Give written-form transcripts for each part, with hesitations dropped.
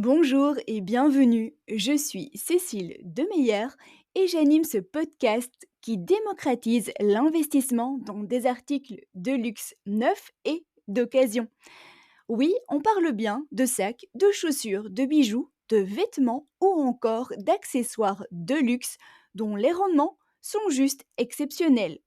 Bonjour et bienvenue. Je suis Cécile Demeyer et j'anime ce podcast qui démocratise l'investissement dans des articles de luxe neufs et d'occasion. Oui, on parle bien de sacs, de chaussures, de bijoux, de vêtements ou encore d'accessoires de luxe dont les rendements sont juste exceptionnels.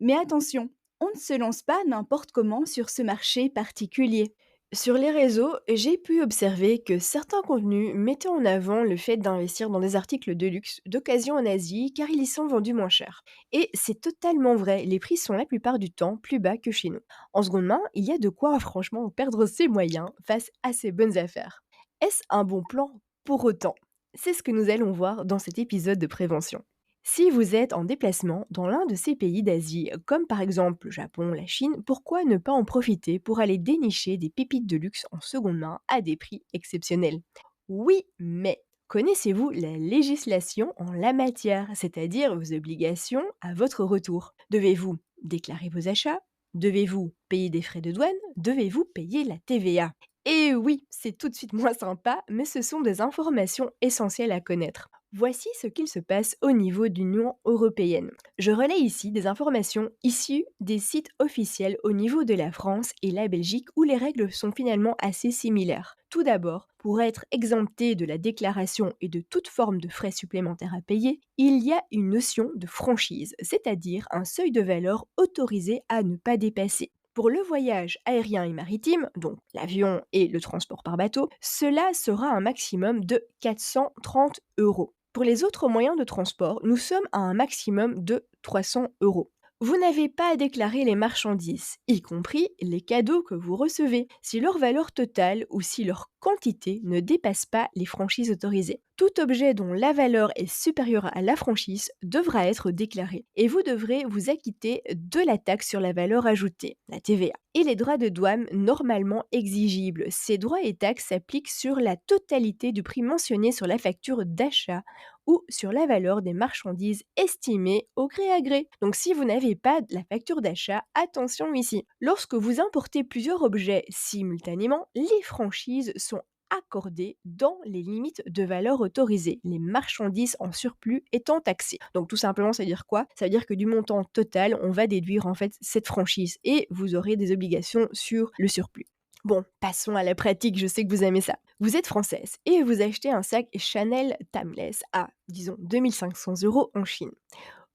Mais attention, on ne se lance pas n'importe comment sur ce marché particulier. Sur les réseaux, j'ai pu observer que certains contenus mettaient en avant le fait d'investir dans des articles de luxe d'occasion en Asie car ils y sont vendus moins cher. Et c'est totalement vrai, les prix sont la plupart du temps plus bas que chez nous. En seconde main, il y a de quoi franchement perdre ses moyens face à ces bonnes affaires. Est-ce un bon plan pour autant? C'est ce que nous allons voir dans cet épisode de prévention. Si vous êtes en déplacement dans l'un de ces pays d'Asie, comme par exemple le Japon, la Chine, pourquoi ne pas en profiter pour aller dénicher des pépites de luxe en seconde main à des prix exceptionnels? Oui, mais connaissez-vous la législation en la matière, c'est-à-dire vos obligations à votre retour? Devez-vous déclarer vos achats? Devez-vous payer des frais de douane? Devez-vous payer la TVA? Et oui, c'est tout de suite moins sympa, mais ce sont des informations essentielles à connaître. Voici ce qu'il se passe au niveau de l'Union européenne. Je relais ici des informations issues des sites officiels au niveau de la France et la Belgique où les règles sont finalement assez similaires. Tout d'abord, pour être exempté de la déclaration et de toute forme de frais supplémentaires à payer, il y a une notion de franchise, c'est-à-dire un seuil de valeur autorisé à ne pas dépasser. Pour le voyage aérien et maritime, donc l'avion et le transport par bateau, cela sera un maximum de 430 euros. Pour les autres moyens de transport, nous sommes à un maximum de 300 euros. Vous n'avez pas à déclarer les marchandises, y compris les cadeaux que vous recevez, si leur valeur totale ou si leur quantité ne dépasse pas les franchises autorisées. Tout objet dont la valeur est supérieure à la franchise devra être déclaré et vous devrez vous acquitter de la taxe sur la valeur ajoutée, la TVA, et les droits de douane normalement exigibles. Ces droits et taxes s'appliquent sur la totalité du prix mentionné sur la facture d'achat ou sur la valeur des marchandises estimées au gré à gré. Donc si vous n'avez pas la facture d'achat, attention ici. Lorsque vous importez plusieurs objets simultanément, les franchises sont accordées dans les limites de valeur autorisées, les marchandises en surplus étant taxées. Donc tout simplement, ça veut dire quoi? Ça veut dire que du montant total, on va déduire en fait cette franchise et vous aurez des obligations sur le surplus. Bon, passons à la pratique, je sais que vous aimez ça. Vous êtes française et vous achetez un sac Chanel Timeless à, disons, 2500 euros en Chine.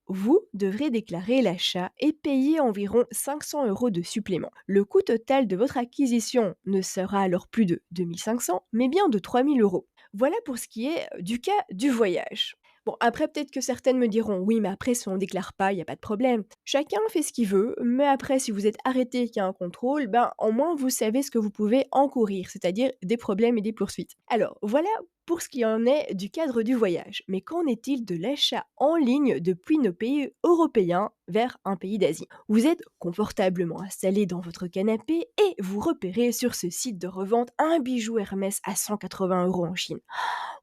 Vous devrez déclarer l'achat et payer environ 500 euros de supplément. Le coût total de votre acquisition ne sera alors plus de 2500, mais bien de 3000 euros. Voilà pour ce qui est du cas du voyage. Bon, après, peut-être que certaines me diront, oui, mais après, si on ne déclare pas, il n'y a pas de problème. Chacun fait ce qu'il veut, mais après, si vous êtes arrêté et qu'il y a un contrôle, ben, au moins, vous savez ce que vous pouvez encourir, c'est-à-dire des problèmes et des poursuites. Alors, voilà pour ce qui en est du cadre du voyage. Mais qu'en est-il de l'achat en ligne depuis nos pays européens vers un pays d'Asie? Vous êtes confortablement installé dans votre canapé et vous repérez sur ce site de revente un bijou Hermès à 180 euros en Chine.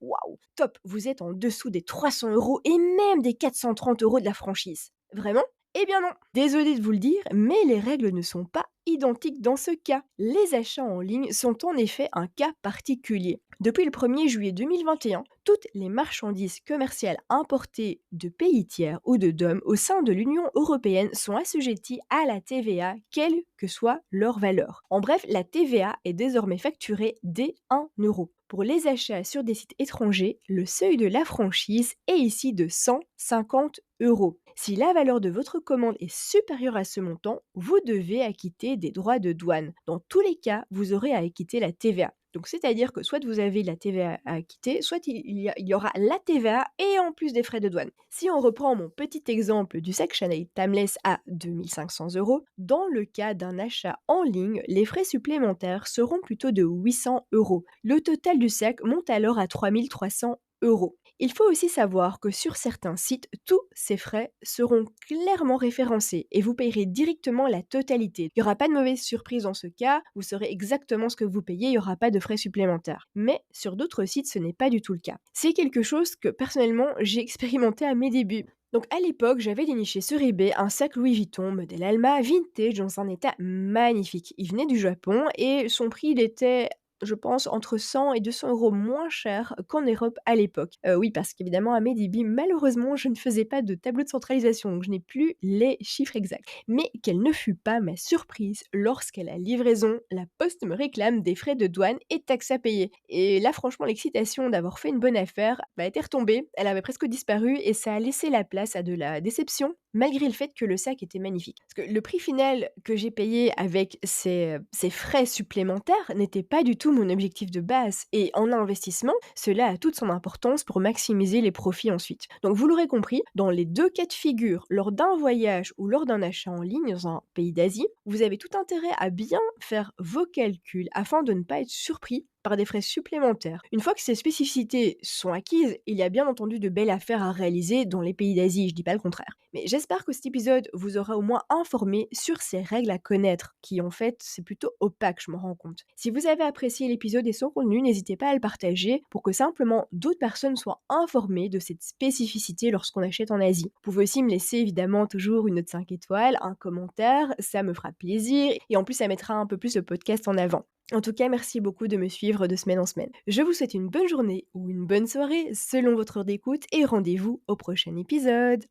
Waouh, top, vous êtes en dessous des 300 euros et même des 430 euros de la franchise. Vraiment? Eh bien non, désolé de vous le dire, mais les règles ne sont pas identiques dans ce cas. Les achats en ligne sont en effet un cas particulier. Depuis le 1er juillet 2021, toutes les marchandises commerciales importées de pays tiers ou de DOM au sein de l'Union européenne sont assujetties à la TVA, quelle que soit leur valeur. En bref, la TVA est désormais facturée dès 1 euro. Pour les achats sur des sites étrangers, le seuil de la franchise est ici de 150 euros. Si la valeur de votre commande est supérieure à ce montant, vous devez acquitter des droits de douane. Dans tous les cas, vous aurez à acquitter la TVA. Donc c'est-à-dire que soit vous avez la TVA à acquitter, soit il y aura la TVA et en plus des frais de douane. Si on reprend mon petit exemple du sac Chanel Timeless à 2500 euros, dans le cas d'un achat en ligne, les frais supplémentaires seront plutôt de 800 euros. Le total du sac monte alors à 3300 euros. Il faut aussi savoir que sur certains sites, tous ces frais seront clairement référencés et vous payerez directement la totalité. Il n'y aura pas de mauvaise surprise dans ce cas, vous saurez exactement ce que vous payez, il n'y aura pas de frais supplémentaires. Mais sur d'autres sites, ce n'est pas du tout le cas. C'est quelque chose que personnellement j'ai expérimenté à mes débuts. Donc à l'époque, j'avais déniché sur eBay un sac Louis Vuitton modèle Alma vintage dans un état magnifique. Il venait du Japon et son prix il était je pense, entre 100 et 200 € moins cher qu'en Europe à l'époque. Oui, parce qu'évidemment à mes débuts, malheureusement, je ne faisais pas de tableau de centralisation, donc je n'ai plus les chiffres exacts. Mais quelle ne fut pas ma surprise lorsqu'à la livraison, la poste me réclame des frais de douane et taxes à payer. Et là, franchement, l'excitation d'avoir fait une bonne affaire était retombée, elle avait presque disparu et ça a laissé la place à de la déception, malgré le fait que le sac était magnifique. Parce que le prix final que j'ai payé avec ces frais supplémentaires n'était pas du tout mon objectif de base. Et en investissement, cela a toute son importance pour maximiser les profits ensuite. Donc vous l'aurez compris, dans les deux cas de figure, lors d'un voyage ou lors d'un achat en ligne dans un pays d'Asie, vous avez tout intérêt à bien faire vos calculs afin de ne pas être surpris par des frais supplémentaires. Une fois que ces spécificités sont acquises, il y a bien entendu de belles affaires à réaliser dans les pays d'Asie, je dis pas le contraire. Mais j'espère que cet épisode vous aura au moins informé sur ces règles à connaître, qui en fait c'est plutôt opaque, je me rends compte. Si vous avez apprécié l'épisode et son contenu, n'hésitez pas à le partager pour que simplement d'autres personnes soient informées de cette spécificité lorsqu'on achète en Asie. Vous pouvez aussi me laisser évidemment toujours une note 5 étoiles, un commentaire, ça me fera plaisir et en plus ça mettra un peu plus le podcast en avant. En tout cas, merci beaucoup de me suivre de semaine en semaine. Je vous souhaite une bonne journée ou une bonne soirée selon votre heure d'écoute et rendez-vous au prochain épisode.